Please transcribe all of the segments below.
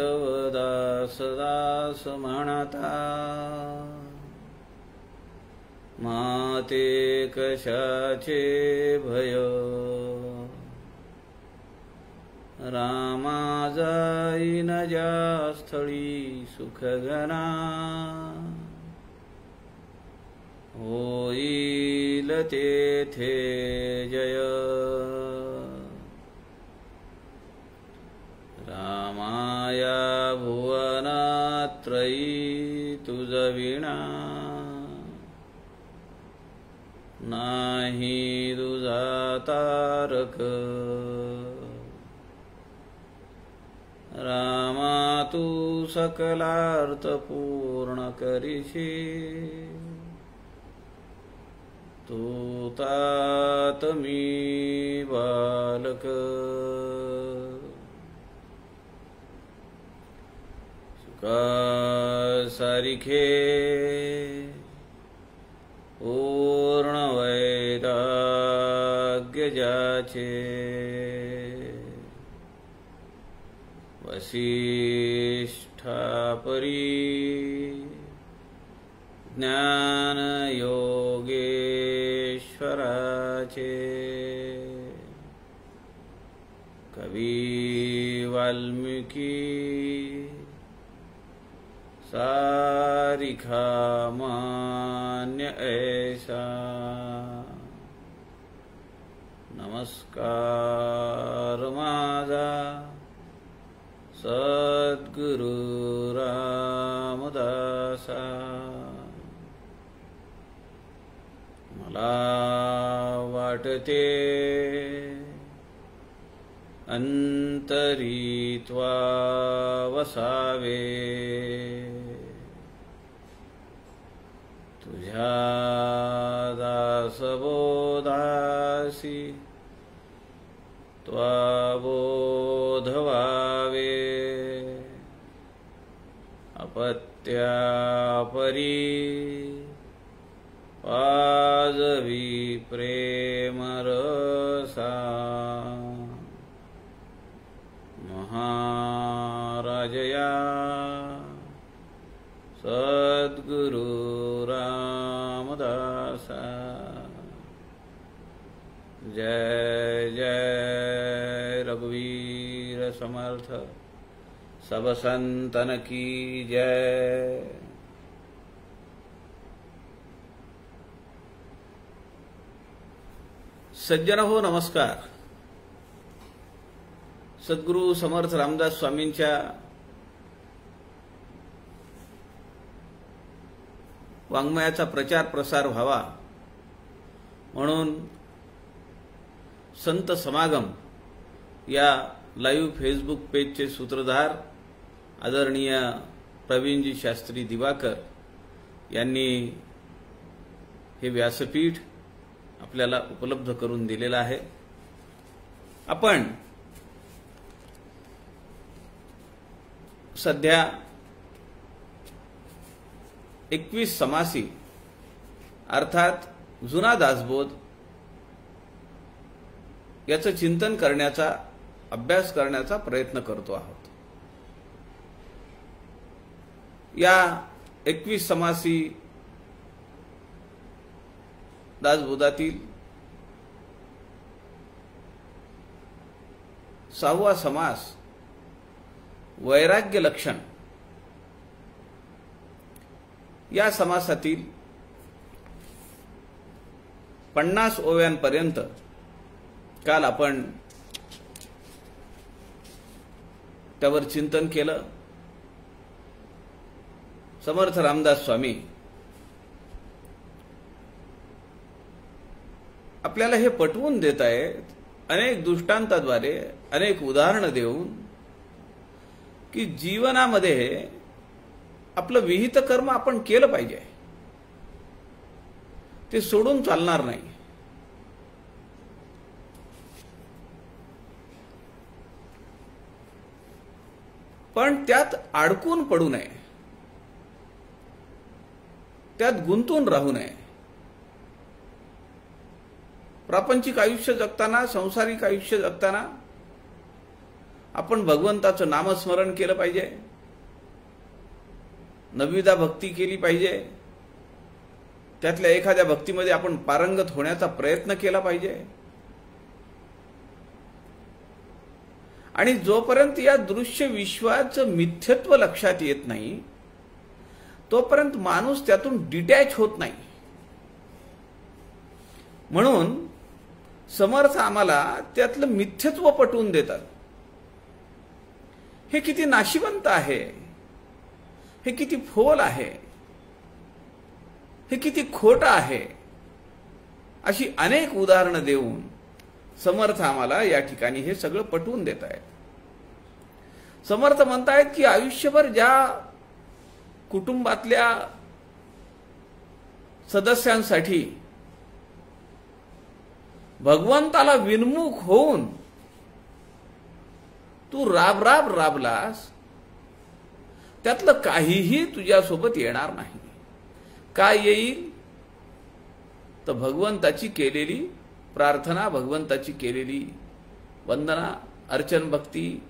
तव दास दास म्हणता, माते कशाचे भय, रामा जाईन ज्या स्थळी सुखगणा, होईल तेथे जय, रामाया भुवनात्रयी तुझ विणा, नाही तुझा तारक, रामा तू सकलार्थ पूर्ण करीशी, तू तात मी बालक, सुखा सारिखे पूर्ण वैराग्य ज्याचे, वसिष्ठापरी ज्ञान योगेश्वराचे, कवी वाल्मीकी सारिखा मान्य ऐसा, नमस्कार माझा सद्गुरु रामदासा, मला वाटते अंतरीत्वा वसावे, तुझ्या दासबोधासी त्वा बोधवावे, अपत्यापरी पाजवी प्रेमरसा, महाराजया सद्गुरु रामदासा, जय जय रघुवीर समर्थ, सब संतन की जय। सज्जन हो नमस्कार। सद्गुरु समर्थ रामदास स्वामींच्या वाङ्मयाचा प्रचार प्रसार व्हावा म्हणून संत समागम या लाईव्ह फेसबुक पेजचे सूत्रधार आदरणीय प्रवीणजी शास्त्री दिवाकर यांनी हे व्यासपीठ आपल्याला उपलब्ध करून दिलेलं आहे। आपण सध्या 21 समासी अर्थात जुना दासबोध याचं चिंतन करण्याचा अभ्यास करण्याचा प्रयत्न करतो आहोत। या 21 समासी दासबोधातील 6वा समास वैराग्य लक्षण या समासातील 50 ओव्यांपर्यंत काल आपण त्यावर चिंतन केलं। समर्थ रामदास स्वामी आपल्याला हे पटवून देत आहेत अनेक दृष्टांताद्वारे, अनेक उदाहरणं देऊन की जीवनामध्ये आपलं विहित कर्म आपण केलं पाहिजे, ते सोडून चालणार नाही। पण त्यात अडकून पडू नये, त्यात गुंतून राहू नये। प्रापंचिक आयुष्य जगताना, संसारिक आयुष्य जगताना आपण भगवंताचं नामस्मरण केलं पाहिजे, नवविधा भक्ती केली पाहिजे, त्यातल्या एखाद्या भक्तीमध्ये आपण पारंगत होण्याचा प्रयत्न केला पाहिजे. आणि जोपर्यंत या दृश्य विश्वाचं मिथ्यत्व लक्षात येत नाही तोपर्यंत माणूस त्यातून डिटॅच होत नाही. म्हणून समर्थ आम्हाला त्यातलं मिथ्यत्व पटवून देतात. हे किती नाशिवंत आहे, हे किती फोल आहे, हे किती खोटं आहे, अशी अनेक उदाहरणं देऊन समर्थ आम्हाला या ठिकाणी हे सगळं पटवून देत आहेत. समर्थ म्हणतायत की आयुष्यभर ज्या कुटुंबातल्या सदस्यांसाठी भगवंताला विनमुख होऊन तू राब राबलास त्यातलं काहीही तुझ्यासोबत येणार नाही. काय येईल तर भगवंताची केलेली प्रार्थना, भगवंताची केलेली वंदना, अर्चन भक्ती,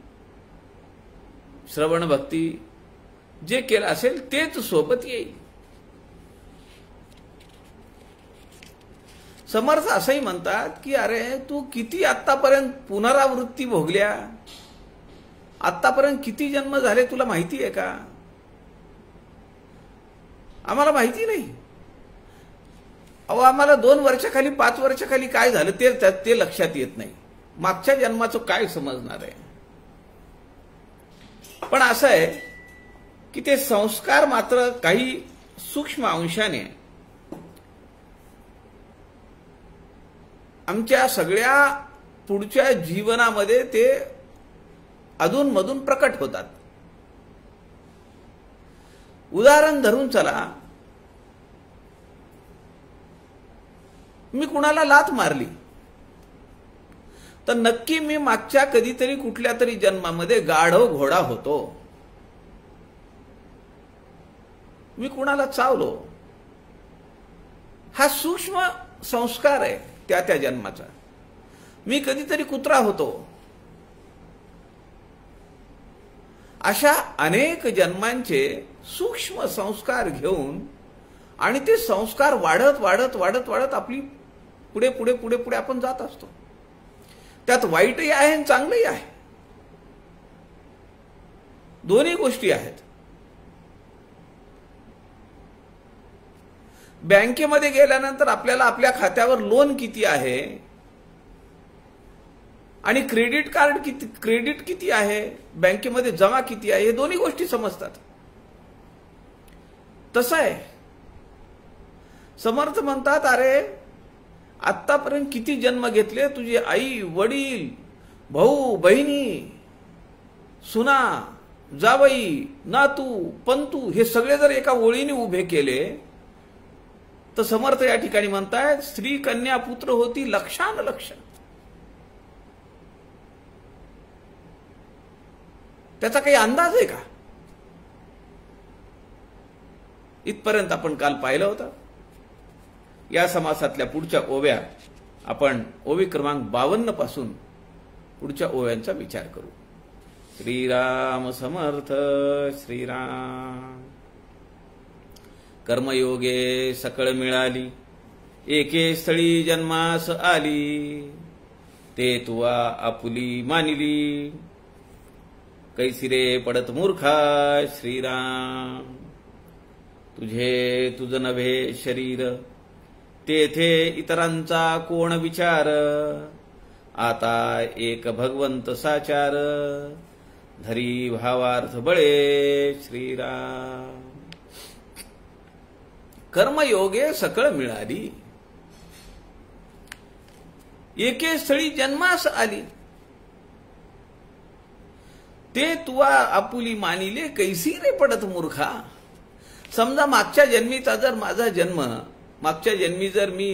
श्रवण भक्ती, जे केलं असेल तेच सोबत येईल. समर्थ असंही म्हणतात की अरे तू किती आतापर्यंत पुनरावृत्ती भोगल्या, आतापर्यंत किती जन्म झाले तुला माहिती आहे का? आम्हाला माहिती नाही. अहो आम्हाला 2 वर्षाखाली 5 वर्षाखाली काय झालं ते लक्षात येत नाही. मागच्या जन्माचं काय समजणार आहे? पण असं आहे की ते संस्कार मात्र काही सूक्ष्म अंशाने आमच्या सगळ्या पुढच्या जीवनामध्ये ते अधूनमधून प्रकट होतात. उदाहरण धरून चला, मी कुणाला लाथ मारली तर नक्की मी मागच्या कधीतरी कुठल्या तरी जन्मामध्ये गाढव घोडा होतो. मी कुणाला चावलो, हा सूक्ष्म संस्कार आहे त्या जन्माचा. मी कधीतरी कुत्रा होतो. अशा अनेक जन्मांचे सूक्ष्म संस्कार घेऊन आणि ते संस्कार वाढत वाढत वाढत वाढत आपली पुढे पुढे पुढे पुढे आपण जात असतो. त्यात वाईटही आहे आणि चांगलंही आहे, दोन्ही गोष्टी आहेत. बँकेमध्ये गेल्यानंतर आपल्याला आपल्या खात्यावर लोन किती आहे आणि क्रेडिट किती आहे, बँकेमध्ये जमा किती आहे, हे दोन्ही गोष्टी समजतात. तसं आहे. समर्थ म्हणतात अरे आतापर्यंत किती जन्म घेतले, तुझे आई वडील भाऊ बहिणी सुना जावई नातू पंतू हे सगळे जर एका ओळीने उभे केले तर समर्थ या ठिकाणी म्हणतायत स्त्री कन्या पुत्र होती लक्षान लक्ष. त्याचा काही अंदाज आहे का? इथपर्यंत आपण काल पाहिलं होतं. या समासातल्या पुढच्या ओव्या आपण ओवी क्रमांक 52 पासून पुढच्या ओव्यांचा विचार करू. श्रीराम समर्थ. श्रीराम. कर्मयोगे सकळ मिळाली, एके स्थळी जन्मास आली, ते तुवा आपुली मानिली, कैसिरे पडत मूर्खा. श्रीराम. तुझे तुझ नव्हे शरीर, तेथे इतरांचा कोण विचार, आता एक भगवंत साचार, धरी भावार्थ बळे. श्रीराम. कर्मयोगे सकळ मिळाली, एके स्थळी जन्मास आली, ते तुवा आपुली मानिले, कैसी रे पडत मूर्खा. समजा मागच्या जन्मीचा जर माझा जन्म, मागच्या जन्मी जर मी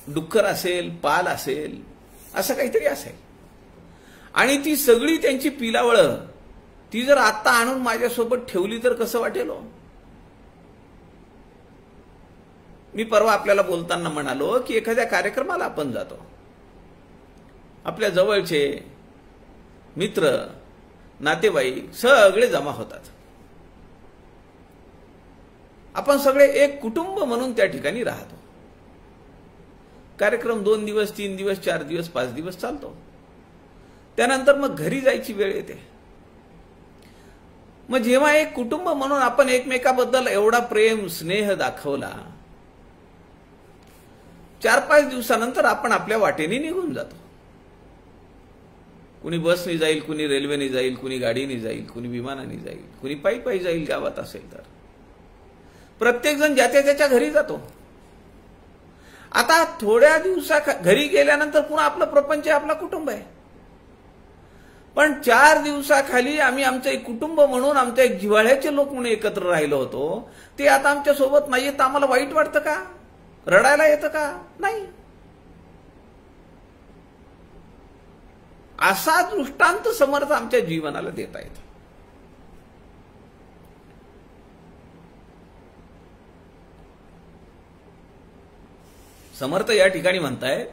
डुक्कर असेल, पाल असेल, असं काहीतरी असेल आणि ती सगळी त्यांची पिलावळं ती जर आत्ता आणून माझ्यासोबत ठेवली तर कसं वाटेल? मी परवा आपल्याला बोलताना म्हणालो की एखाद्या कार्यक्रमाला आपण जातो, आपल्या जवळचे मित्र, नातेवाईक सगळे जमा होतात. आपण सगळे एक कुटुंब म्हणून त्या ठिकाणी राहतो. कार्यक्रम 2 दिवस, 3 दिवस, 4 दिवस, 5 दिवस चालतो. त्यानंतर मग घरी जायची वेळ येते. मग जेव्हा एक कुटुंब म्हणून आपण एकमेकाबद्दल एवढा प्रेम स्नेह दाखवला, 4-5 दिवसानंतर आपण आपल्या वाटेने निघून जातो. कुणी बसने जाईल, कुणी रेल्वेने जाईल, कुणी गाडीने जाईल, कुणी विमानाने जाईल, कुणी पायी पायी जाईल गावात असेल तर. प्रत्येक जण ज्याच्या त्याच्या घरी जातो. आता थोड्या घरी गेल्यानंतर पुन्हा आपलं प्रपंच आहे, आपला कुटुंब आहे. पण 4 दिवसाखाली आम्ही आमचं एक कुटुंब म्हणून, आमच्या एक जिव्हाळ्याचे लोक म्हणून एकत्र राहिलो होतो, ते आता आमच्या सोबत नाहीये तर आम्हाला वाईट वाटतं का? रडायला येतं का? नाही. असा दृष्टांत समर्थ आमच्या जीवनाला देत आहेत. समर्थ या ठिकाणी म्हणतायत,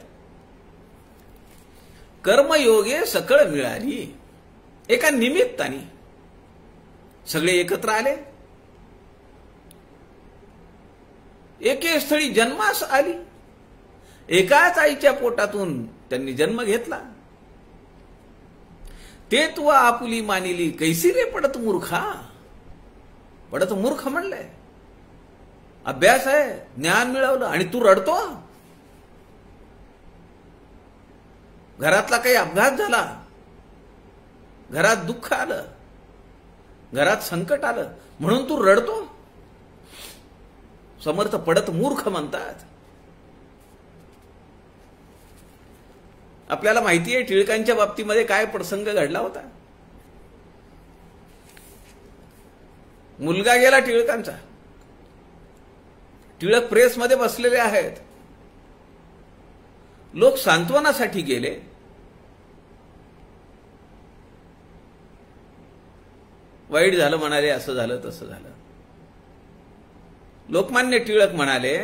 कर्मयोगे सकळ मिळाली. एका निमित्ताने सगळे एकत्र आले, एके स्थळी जन्मास आली. एकाच आईच्या पोटातून त्यांनी जन्म घेतला. ते तू आपुली मानिली, कैसी रे पडत मूर्खा. पडत मूर्ख म्हणलंय. अभ्यास आहे, ज्ञान मिळवलं आणि तू रडतो. घरातला काही अपघात झाला, घरात दुःख आलं, घरात संकट आलं म्हणून तू रडतो. समर्थ पडत मूर्ख म्हणतात. आपल्याला माहिती आहे टिळकांच्या बाबतीमध्ये काय प्रसंग घडला होता. मुलगा गेला टिळकांचा. टिळक प्रेसमध्ये बसलेले आहेत. लोक सांत्वनासाठी गेले. वाईट झालं म्हणाले, असं झालं तसं झालं. लोकमान्य टिळक म्हणाले,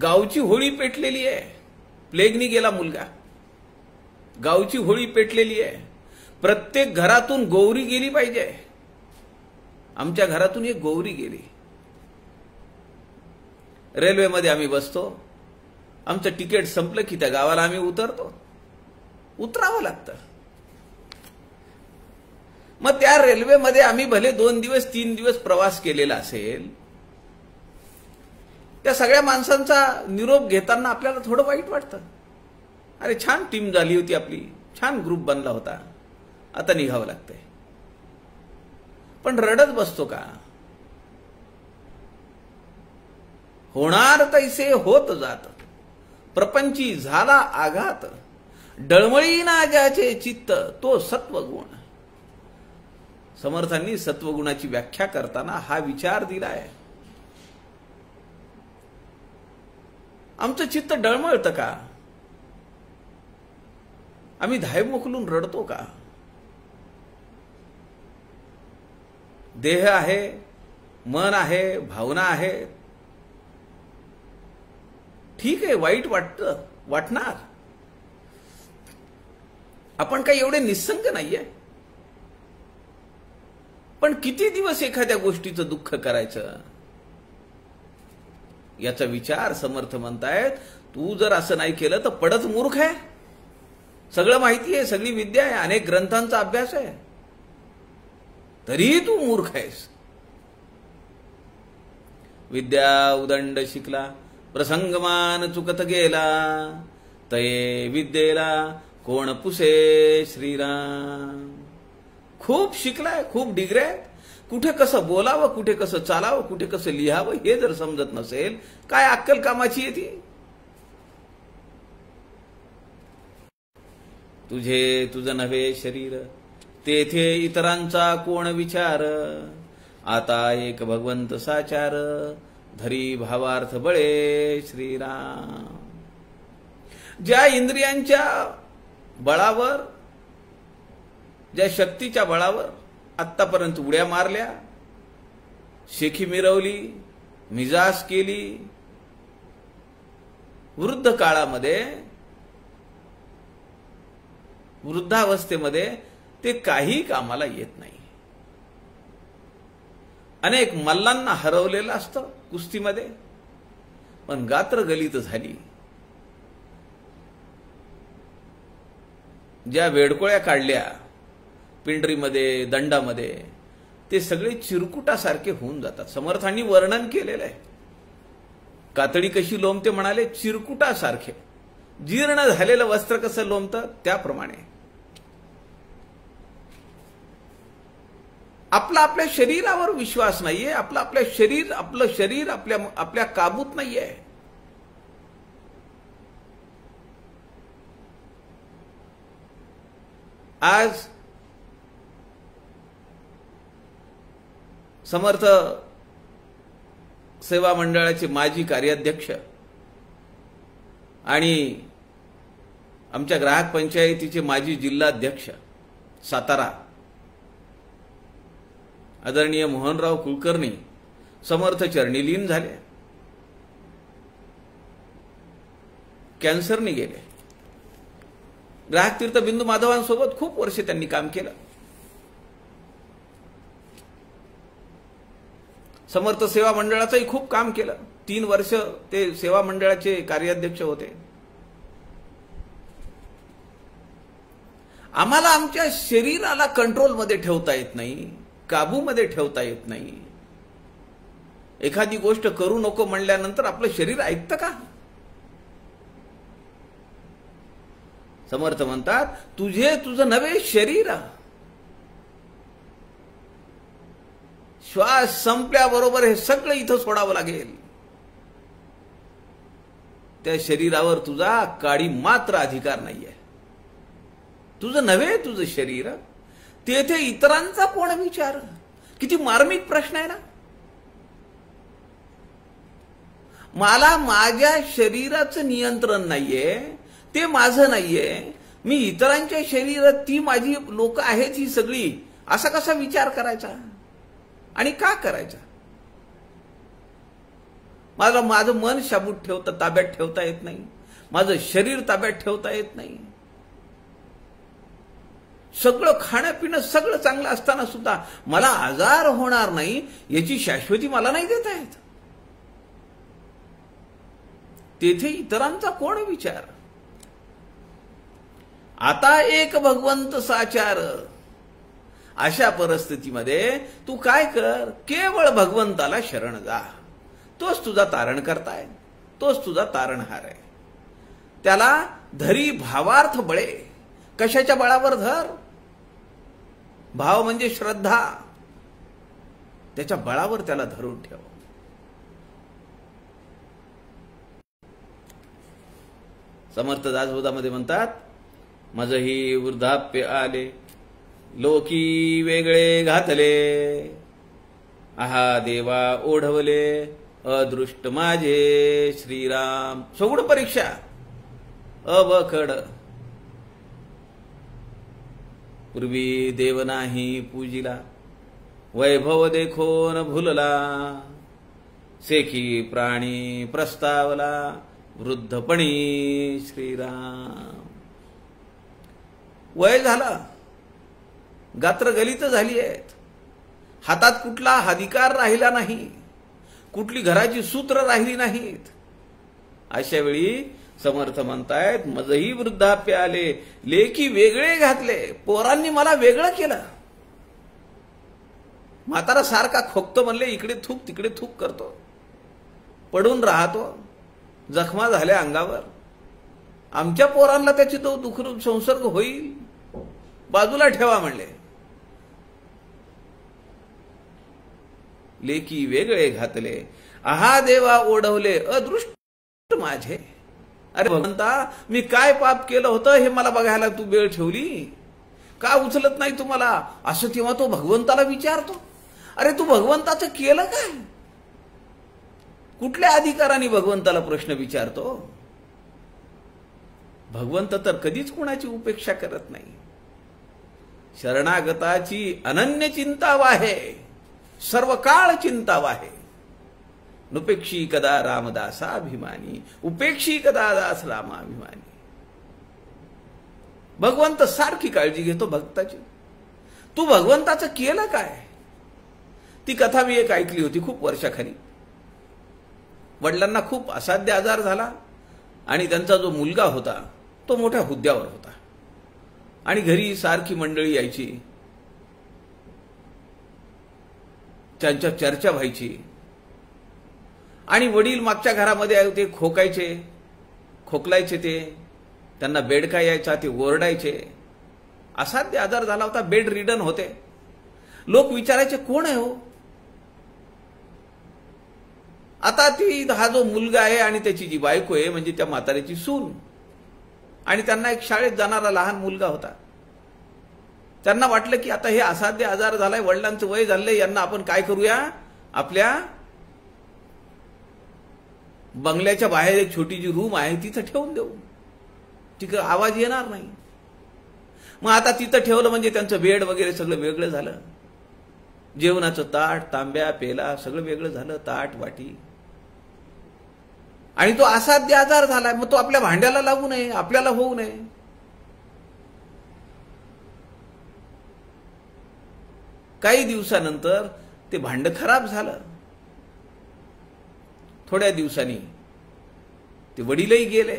गावची होळी पेटलेली आहे. प्लेगनी गेला मुलगा, गावची होळी पेटलेली आहे. प्रत्येक घरातून गौरी गेली पाहिजे. आमच्या घरातून एक गौरी गेली. रेल्वेमध्ये आम्ही बसतो, आमचं तिकीट संपलं की त्या गावाला आम्ही उतरतो. उतरावं लागतं. मग त्या रेल्वेमध्ये आम्ही भले 2 दिवस 3 दिवस प्रवास केलेला असेल, त्या सगळ्या माणसांचा निरोप घेताना आपल्याला थोडं वाईट वाटतं. अरे छान टीम झाली होती आपली, छान ग्रुप बनला होता, आता निघावं लागतंय. पण रडत बसतो का? होणार तैसे होत जात, प्रपंची झाला आघात. डळमळीना ज्याचे चित्त, तो सत्वगुण. समर्थांनी सत्वगुणाची व्याख्या करताना हा विचार दिलाय. आमचं चित्त डळमळतं का? आम्ही धायमुखलून रडतो का? देह आहे, मन आहे, भावना आहे. ठीक आहे, वाईट वाटणार. आपण काही एवढे निस्संग नाहीये. पण किती दिवस एखाद्या गोष्टीचं दुःख करायचं, याचा विचार समर्थ म्हणतायत. तू जर असं नाही केलं तर पडत मूर्ख आहे. सगळं माहिती आहे, सगळी विद्या आहे, अनेक ग्रंथांचा अभ्यास आहे, तरीही तू मूर्ख आहेस. विद्या उदंड शिकला, प्रसंगमान चुकत गेला. तये विद्येला कोण पुसे श्रीराम. खूप शिकलाय, खूप डिग्र्या आहेत. कुठे कसं बोलावं, कुठे कसं चालावं, कुठे कसं लिहावं हे जर समजत नसेल, काय अक्कल कामाची येते? तुझे तुझ नव्हे शरीर, तेथे इतरांचा कोण विचार. आता एक भगवंत साचार, धरी भावार्थ बळे श्रीराम. ज्या इंद्रियांच्या बळावर, ज्या शक्तीच्या बळावर आत्तापर्यंत उड्या मारल्या, शेखी मिरवली, मिजाज केली, वृद्ध काळामध्ये, वृद्धावस्थेमध्ये ते काही कामाला येत नाही. अनेक मल्लांना हरवलेलं असतं कुस्तीमध्ये, पण गात्र गलित झाली. ज्या वेडकोळ्या काढल्या पिंडरीमध्ये, दंडामध्ये, ते सगळे चिरकुटासारखे होऊन जातात. समर्थांनी वर्णन केलेलं आहे. कातडी कशी लोंबते म्हणाले, चिरकुटासारखे. जीर्ण झालेलं वस्त्र कसं लोंबतं त्याप्रमाणे. आपल्या शरीरावर विश्वास नाहीये. आपलं शरीर आपल्या काबूत नाहीये. आज समर्थ सेवा मंडळाचे माजी कार्याध्यक्ष आणि आमच्या ग्राहक पंचायतीचे माजी जिल्हाध्यक्ष सातारा आदरणीय मोहनराव कुलकर्णी समर्थ चरणी लीन झाले. कॅन्सरने गेले. ग्राहक तीर्थ बिंदू माधवांसोबत खूप वर्षे त्यांनी काम केलं. समर्थ सेवा मंडळाचंही खूप काम केलं. 3 वर्ष ते सेवा मंडळाचे कार्याध्यक्ष होते. आम्हाला आमच्या शरीराला कंट्रोलमध्ये ठेवता येत नाही, काबूमध्ये ठेवता येत नाही. एखादी गोष्ट करू नको म्हणल्यानंतर आपलं शरीर ऐकतं का? समर्थ म्हणतात, तुझं नवे शरीर श्वास संपल्याबरोबर हे सगळं इथं सोडावं लागेल. त्या शरीरावर तुझा काडी मात्र अधिकार नाहीये. तुझं शरीर, तेथे इतरांचा कोण विचार? किती मार्मिक प्रश्न आहे ना. मला माझ्या शरीराचं नियंत्रण नाहीये, ते माझं नाहीये. मी इतरांच्या शरीरात ती माझी लोक आहेत ही सगळी, असा कसा विचार करायचा आणि का करायचा? माझं मन शाबूत ताब्यात ठेवता येत नाही. माझं शरीर ताब्यात ठेवता येत नाही. सगळं खाणं पिणं सगळं चांगलं असताना सुद्धा मला आजार होणार नाही याची शाश्वती मला नाही देता येत. तेथे इतरांचा कोण विचार? आता एक भगवंत साचार. अशा परिस्थितीमध्ये तू काय कर? केवळ भगवंताला शरण जा. तोच तुझा तारण करताय, तोच तुझा तारणहार आहे. त्याला धरी भावार्थ बळे. कशाच्या बळावर धर? भाव म्हणजे श्रद्धा. त्याच्या बळावर त्याला धरून ठेव. समर्थ दासबोधामध्ये म्हणतात, माझही वृद्धाप्य आले, लोकी वेगळे घातले, आहा देवा ओढवले, अदृष्ट माझे श्रीराम. सगुण परीक्षा अबखड. पूर्वी देव नाही पूजिला, वैभव देखोन भुलला, सेखी प्राणी प्रस्तावला, वृद्धपणी श्रीराम. वय झालं, गात्र गलित झाली आहेत, हातात कुठला अधिकार राहिला नाही, कुठली घराची सूत्र राहिली नाहीत. अशा वेळी समर्थ म्हणतायत, मजही वृद्धाप्य आले, लेकी वेगळे घातले. पोरांनी मला वेगळं केलं. म्हातारा सारखा खोकतो म्हणले, इकडे थूक तिकडे थूक करतो, पडून राहतो, जखमा झाल्या अंगावर. आमच्या पोरांना त्याची तो दुःख संसर्ग होईल, बाजूला ठेवा म्हणले. लेकी वेगळे घातले, आहा देवा ओढवले, अदृष्ट माझे. अरे भगवंता, मी काय पाप केलं होतं हे मला बघायला तू वेळ ठेवली का? उचलत नाही तुम्हाला असं तेव्हा तो भगवंताला विचारतो. अरे तू भगवंताचं केलं काय? कुठल्या अधिकाराने भगवंताला प्रश्न विचारतो? भगवंत तर कधीच कोणाची उपेक्षा करत नाही. शरणागताची अनन्य चिंता वाहे, सर्व काळ चिंता वाहे. नुपेक्षी कदा रामदासाभिमानी, उपेक्षी कदा दास रामाभिमानी. भगवंत सारखी काळजी घेतो भक्ताची. तू भगवंताचं केलं काय? ती कथा मी एक ऐकली होती खूप वर्षाखाली. वडिलांना खूप असाध्य आजार झाला आणि त्यांचा जो मुलगा होता तो मोठ्या हुद्द्यावर होता आणि घरी सारखी मंडळी यायची, त्यांच्या चर्चा व्हायची आणि वडील मागच्या घरामध्ये होते, खोकलायचे, त्यांना बेडका यायचा, ते ओरडायचे. असाध्य आजार झाला होता, बेड रिडन होते. लोक विचारायचे कोण आहे हो? आता हा जो मुलगा आहे आणि त्याची जी बायको आहे म्हणजे त्या म्हाताऱ्याची सून, आणि त्यांना एक शाळेत जाणारा लहान मुलगा होता. त्यांना वाटलं की आता हे असाध्य आजार झालाय, वडिलांचं वय झालंय, यांना आपण काय करूया, आपल्या बंगल्याच्या बाहेर एक छोटी जी रूम आहे तिथं ठेवून देऊ, तिकडे आवाज येणार नाही. मग आता तिथं ठेवलं म्हणजे त्यांचं बेड वगैरे सगळं वेगळं झालं, जेवणाचं ताट, तांब्या, पेला सगळं वेगळं झालं, ताट, वाटी. आणि तो असाध्य आजार झालाय, मग तो आपल्या भांड्याला लागू नये, आपल्याला होऊ नये. काही दिवसानंतर ते भांड खराब झालं. थोड्या दिवसांनी ते वडीलही गेले.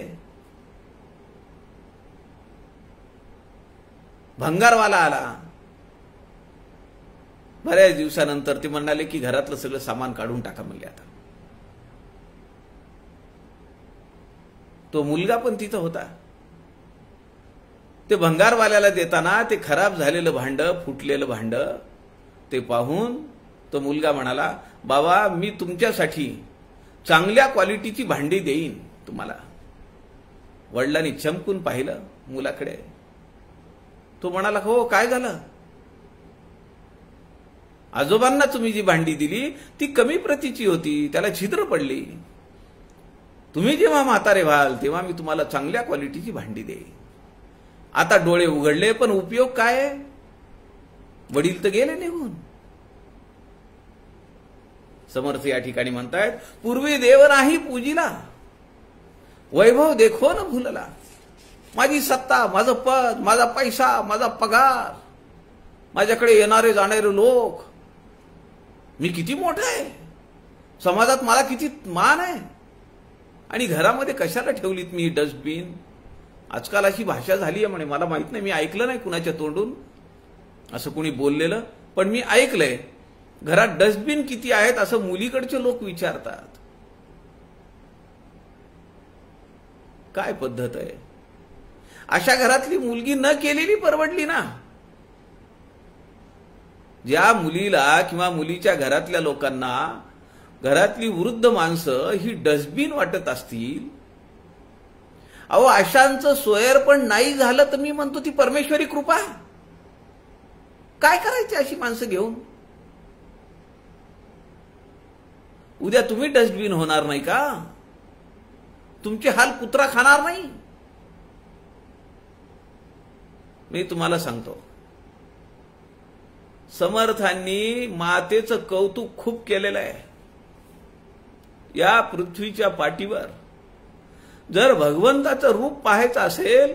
भंगारवाला आला. बऱ्याच दिवसानंतर ते म्हणाले की घरातलं सगळं सामान काढून टाका म्हणले. आता तो मुलगा पण तिथं होता. ते भंगारवाल्याला देताना ते खराब झालेलं भांड, फुटलेलं भांड ते पाहून तो मुलगा म्हणाला, बाबा मी तुमच्यासाठी चांगल्या क्वालिटीची भांडी देईन तुम्हाला. वडिलांनी चमकून पाहिलं मुलाकडे. तो म्हणाला, हो काय झालं? आजोबांना तुम्ही जी भांडी दिली ती कमी प्रतीची होती, त्याला छिद्र पडली. तुम्ही जेव्हा म्हातारे व्हाल तेव्हा मी तुम्हाला चांगल्या क्वालिटीची भांडी देईन. आता डोळे उघडले, पण उपयोग काय? वडील तर गेले निघून. समर्थ या ठिकाणी म्हणतायत, पूर्वी देव नाही पूजिला, वैभव देखो न भुलला. माझी सत्ता, माझं पद, माझा पैसा, माझा पगार, माझ्याकडे येणारे जाणारे लोक, मी किती मोठा आहे, समाजात मला किती मान आहे, आणि घरामध्ये कशाला ठेवलीत मी ही डस्टबिन? आजकाल अशी भाषा झाली आहे म्हणे, मला माहित नाही, मी ऐकलं नाही कुणाच्या तोंडून असं कुणी बोललेलं, पण मी ऐकलंय घरात डस्टबिन किती आहेत असं मुलीकडचे लोक विचारतात. काय पद्धत आहे? अशा घरातली मुलगी न केलेली परवडली ना. ज्या मुलीला किंवा मुलीच्या घरातल्या लोकांना घरातली वृद्ध माणसं ही डस्टबिन वाटत असतील, अहो अशांचं सोयर पण नाही झालं तर मी म्हणतो ती परमेश्वरी कृपा. काय करायची अशी माणसं घेऊन? उद्या तुम्ही डस्टबिन होणार नाही का? तुमचे हाल कुत्रा खाणार नाही? मी तुम्हाला सांगतो, समर्थांनी मातेचं कौतुक खूप केलेलं आहे. या पृथ्वीच्या पाठीवर जर भगवंताचं रूप पाहायचं असेल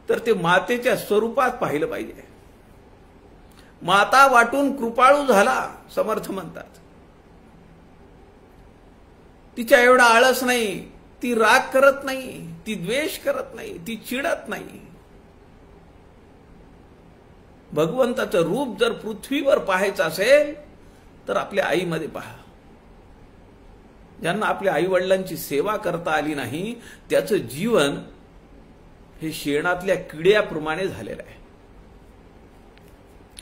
तर ते मातेच्या स्वरूपात पाहिलं पाहिजे. माता वाटून कृपाळू झाला समर्थ म्हणतात. तिच्या एवढा आळस नाही, ती राग करत नाही, ती द्वेष करत नाही, ती चिडत नाही. भगवंताचं रूप जर पृथ्वीवर पाहायचं असेल तर आपल्या आईमध्ये पहा. ज्यांना आपल्या आई वडिलांची सेवा करता आली नाही त्याचं जीवन हे शेणातल्या किड्याप्रमाणे झालेलं आहे.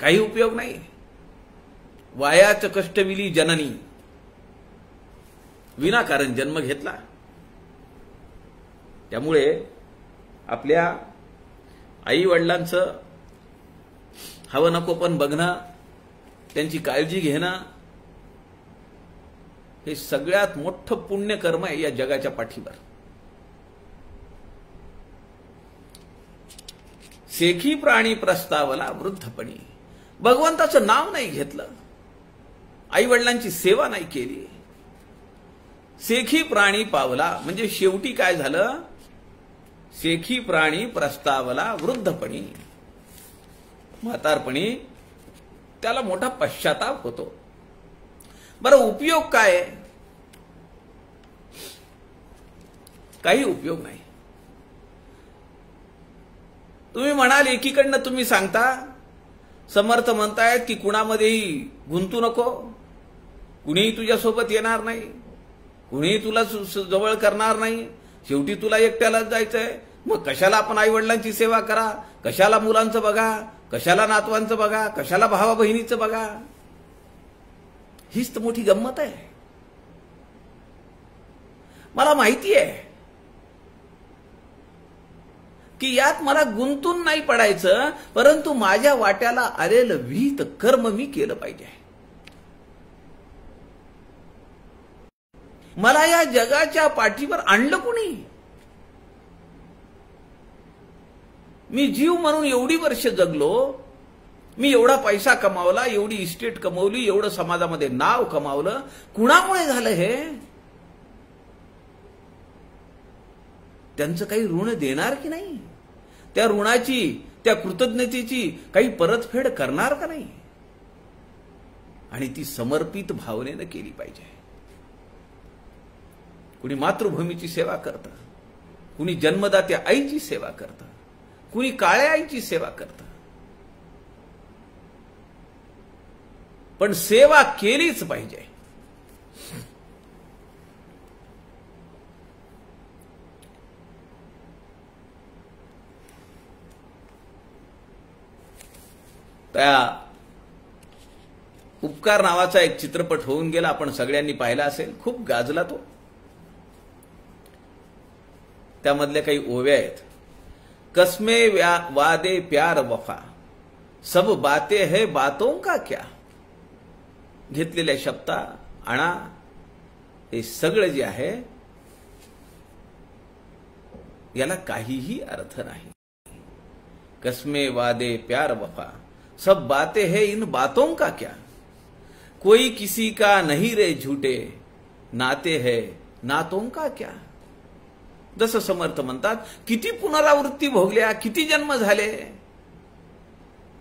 काही उपयोग नाही. वायाच कष्टविली जननी, विनाकारण जन्म घेतला. त्यामुळे आपल्या आई वडिलांचं हवं नको पण बघणं, त्यांची काळजी घेणं हे सगळ्यात मोठं पुण्यकर्म आहे या जगाच्या पाठीवर. सेखी प्राणी प्रस्तावला वृद्धपणी. भगवंताचं नाव नाही घेतलं, आई वडिलांची सेवा नाही केली, सेखी प्राणी पावला म्हणजे शेवटी काय झालं? सेखी प्राणी प्रस्तावला वृद्धपणी. म्हातारपणी त्याला मोठा पश्चाताप होतो. बरं, उपयोग काय? काही उपयोग नाही. तुम्ही म्हणाल, एकीकडनं तुम्ही सांगता, समर्थ म्हणतायत की कुणामध्येही गुंतू नको, कुणीही तुझ्यासोबत येणार नाही, कुणीही तुला जवळ करणार नाही, शेवटी तुला एकट्यालाच जायचंय. मग कशाला आपण आई वडिलांची सेवा करा, कशाला मुलांचं बघा, कशाला नातवांचं बघा, कशाला भावा बहिणीचं बघा. हीच तर मोठी गंमत आहे. मला माहिती आहे की यात मला गुंतून नाही पडायचं, परंतु माझ्या वाट्याला आलेलं विहित कर्म मी केलं पाहिजे. मला या जगाच्या पाठीवर आणलं कुणी? मी जीव म्हणून एवढी वर्ष जगलो, मी एवढा पैसा कमावला, एवढी इस्टेट कमवली, एवढं समाजामध्ये नाव कमावलं. कुणामुळे झालं हे? त्यांचं काही ऋण देणार की नाही? त्या ऋणाची, त्या कृतज्ञतेची काही परतफेड करणार का नाही? आणि ती समर्पित भावनेनं केली पाहिजे. कुणी मातृभूमीची सेवा करतं, कुणी जन्मदात्या आईची सेवा करतं, कुणी काळ्या आईची सेवा करतं. पण सेवा केलीच पाहिजे. त्या उपकार नावाचा एक चित्रपट होऊन गेला, आपण सगळ्यांनी पाहिला असेल, खूप गाजला तो. त्यामधल्या काही ओव्या आहेत. कसमे वादे प्यार वफा, सब बातें है बातों का क्या. घेतलेल्या शब्दा आणा, हे सगळं जे आहे याला काहीही अर्थ नाही. कसमे वादे प्यार वफा, सब बातें है इन बातों का क्या. कोई किसी का नहीं रे झूठे, नाते है नातों का क्या. जसं समर्थ म्हणतात, किती पुनरावृत्ती भोगल्या, किती जन्म झाले,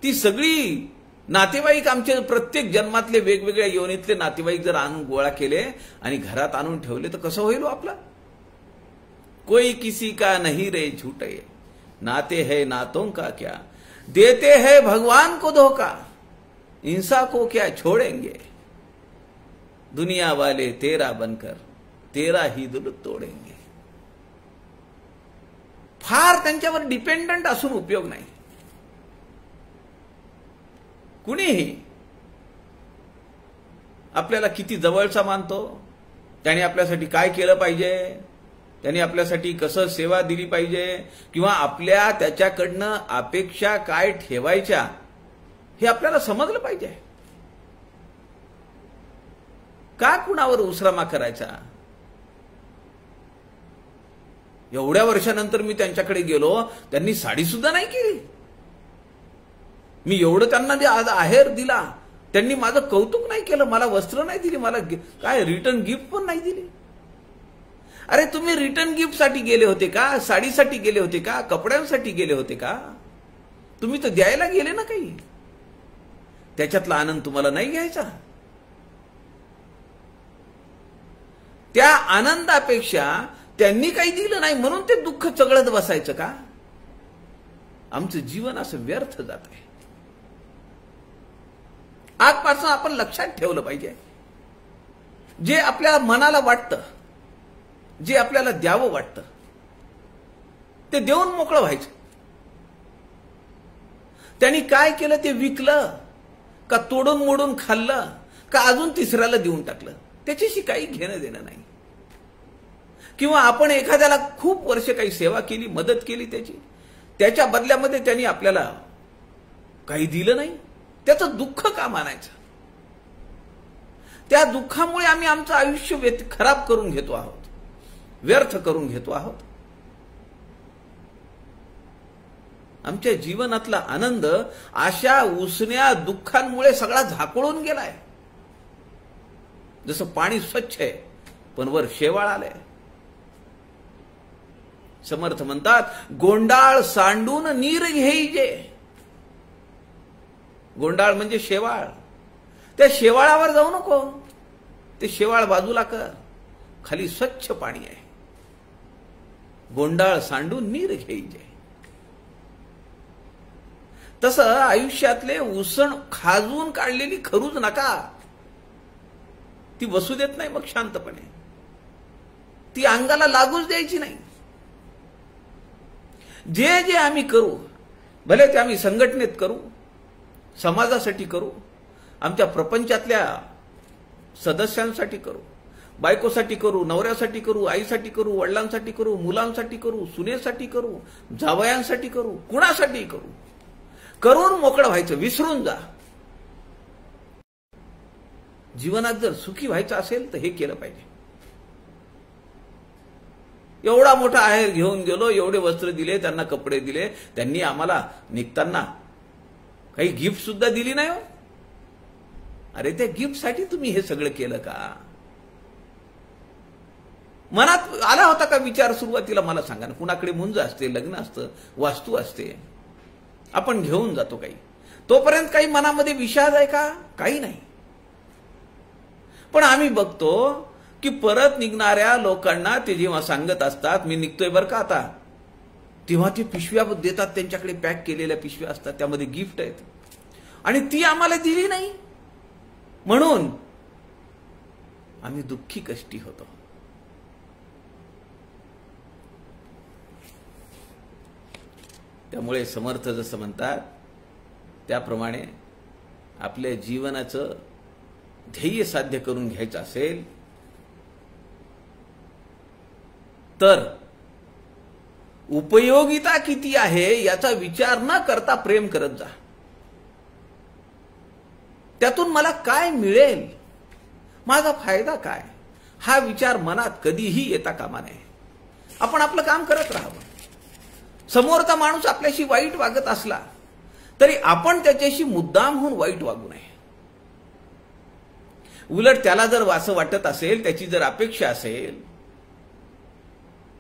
ती सगळी नातेवाईक आमचे प्रत्येक जन्मातले वेगवेगळ्या योनीतले नातेवाईक जर आणून गोळा केले आणि घरात आणून ठेवले तर कसं होईल आपलं. कोई किसी का नहीं रे झूठे, नाते है नातों का क्या. देते हैं भगवान को धोखा, इंसा को क्या छोड़ेंगे. दुनिया वाले तेरा बनकर तेरा ही दिल तोडेंगे. फार त्यांच्यावर डिपेंडंट असून उपयोग नाही. कुणीही आपल्याला किती जवळचा मानतो, त्याने आपल्यासाठी काय केलं पाहिजे, त्याने आपल्यासाठी कसं सेवा दिली पाहिजे, किंवा आपल्या त्याच्याकडनं अपेक्षा काय ठेवायच्या, हे आपल्याला समजलं पाहिजे. का कुणावर उसरामा करायचा. एवढ्या वर्षानंतर मी त्यांच्याकडे गेलो, त्यांनी साडी सुद्धा नाही केली. मी एवढं त्यांना आज आहेर दिला, त्यांनी माझं कौतुक नाही केलं, मला वस्त्र नाही दिली, मला काय रिटर्न गिफ्ट पण नाही दिली. अरे तुम्ही रिटर्न गिफ्ट साठी गेले होते का, साडीसाठी गेले होते का, कपड्यांसाठी गेले होते का. तुम्ही तर द्यायला गेले ना काही, त्याच्यातला आनंद तुम्हाला नाही घ्यायचा. त्या आनंदापेक्षा त्यांनी काही दिलं नाही म्हणून ते दुःख चगळत बसायचं का. आमचं जीवन असं व्यर्थ जात आहे. आजपासून आपण लक्षात ठेवलं पाहिजे, जे आपल्या मनाला वाटतं, जे आपल्याला द्यावं वाटतं, ते देऊन मोकळं व्हायचं. त्यांनी काय केलं, ते विकलं का, तोडून मोडून खाल्लं का, अजून तिसऱ्याला देऊन टाकलं, त्याच्याशी काही घेणं देणं नाही. किंवा आपण एखाद्याला खूप वर्ष काही सेवा केली, मदत केली त्याच्या बदल्यामध्ये त्यांनी आपल्याला काही दिलं नाही, त्याचं दुःख का मानायचं. त्या दुःखामुळे आम्ही आमचं आयुष्य खराब करून घेतो आहोत, व्यर्थ करून घेतो आहोत. आमच्या जीवनातला आनंद अशा उसण्या दुःखांमुळे सगळा झाकळून गेलाय. जसं पाणी स्वच्छ आहे पण वर शेवाळ आलंय. समर्थ म्हणतात, गोंडाळ सांडून नीर घेईजे. गोंडाळ म्हणजे शेवाळ. त्या शेवाळावर जाऊ नको. ते शेवाळ बाजूला कर. खाली स्वच्छ पाणी आहे. गोंडाळ सांडून नीर घेईजे. तसं आयुष्यातले उसण खाजून काढलेली खरूज नका. ती बसू देत नाही मग शांतपणे. ती अंगाला लागूच द्यायची नाही. जे जे आम्ही करू, भले ते आम्ही संघटनेत करू, समाजासाठी करू, आमच्या प्रपंचातल्या सदस्यांसाठी करू, बायकोसाठी करू, नवऱ्यासाठी करू, आईसाठी करू, वडिलांसाठी करू, मुलांसाठी करू, सुनेसाठी करू, जावयांसाठी करू, कुणासाठी करू, करून मोकळं व्हायचं. विसरून जा. जीवनात जर सुखी व्हायचं असेल तर हे केलं पाहिजे. एवढा मोठा आहेर घेऊन गेलो, एवढे वस्त्र दिले, त्यांना कपडे दिले, त्यांनी आम्हाला निघताना काही गिफ्ट सुद्धा दिली नाही हो. अरे त्या गिफ्टसाठी तुम्ही हे सगळं केलं का? मनात आला होता का विचार सुरुवातीला? मला सांगा ना. कुणाकडे मुंज असते, लग्न असतं, वास्तू असते, आपण घेऊन जातो काही. तोपर्यंत काही मनामध्ये विषाद आहे का? काही नाही. पण आम्ही बघतो की परत निघणाऱ्या लोकांना ते जेव्हा सांगत असतात मी निघतोय बरं का आता, तेव्हा ते पिशव्या देतात. त्यांच्याकडे पॅक केलेल्या पिशव्या असतात, त्यामध्ये गिफ्ट आहेत, आणि ती आम्हाला दिली नाही म्हणून आम्ही दुःखी कष्टी होतो. त्यामुळे समर्थ जसं म्हणतात त्याप्रमाणे आपल्या जीवनाचं ध्येय साध्य करून घ्यायचं असेल तर उपयोगिता किती आहे याचा विचार न करता प्रेम करत जा. त्यातून मला काय मिळेल, माझा फायदा काय, हा विचार मनात कधीही येता कामा नये. आपण आपलं काम करत राहावं. समोरचा माणूस आपल्याशी वाईट वागत असला तरी आपण त्याच्याशी मुद्दाम होऊन वाईट वागू नये. उलट त्याला जर असं वाटत असेल, त्याची जर अपेक्षा असेल,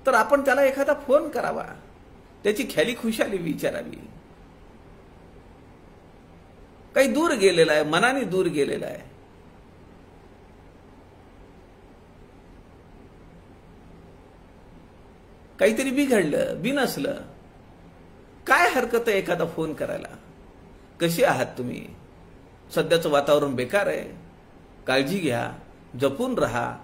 तर आपण त्याला एखादा फोन करावा, त्याची ख्याली खुशाली विचारावी. काही दूर गेलेला आहे, मनाने दूर गेलेला आहे, काहीतरी बिघडलं, बिनसलं, काय हरकत आहे एखादा फोन करायला? कसे आहात तुम्ही? सध्याचं वातावरण बेकार आहे, काळजी घ्या, जपून राहा.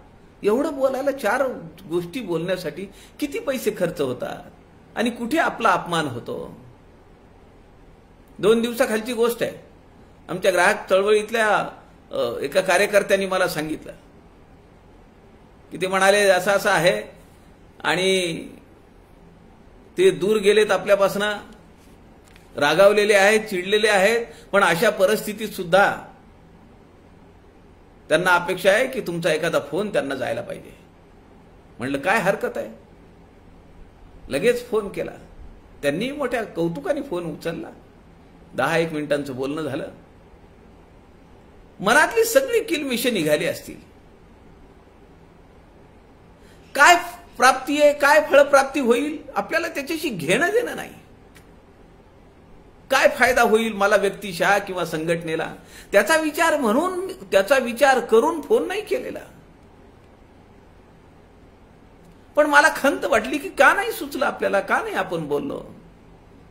एवढं बोलायला, 4 गोष्टी बोलण्यासाठी किती पैसे खर्च होतात आणि कुठे आपला अपमान होतो. 2 दिवसाखालची गोष्ट आहे. आमच्या ग्राहक चळवळीतल्या एका कार्यकर्त्यांनी मला सांगितलं की ते म्हणाले असं असं आहे आणि ते दूर गेलेत आपल्यापासून, रागावलेले आहेत, चिडलेले आहेत, पण अशा परिस्थितीत सुद्धा त्यांना अपेक्षा आहे की तुमचा एखादा फोन त्यांना जायला पाहिजे. म्हणलं काय हरकत आहे? लगेच फोन केला. त्यांनी मोठ्या कौतुकाने फोन उचलला. 10-1 मिनिटांचं बोलणं झालं. मनातली सगळी किलमिश निघाली असतील. काय प्राप्ती आहे, काय फळप्राप्ती होईल, आपल्याला त्याच्याशी घेणं देणं नाही. काय फायदा होईल मला व्यक्तिशः किंवा संघटनेला, त्याचा विचार म्हणून, त्याचा विचार करून फोन नाही केलेला. पण मला खंत वाटली की का नाही सुचलं आपल्याला, का नाही आपण बोललो.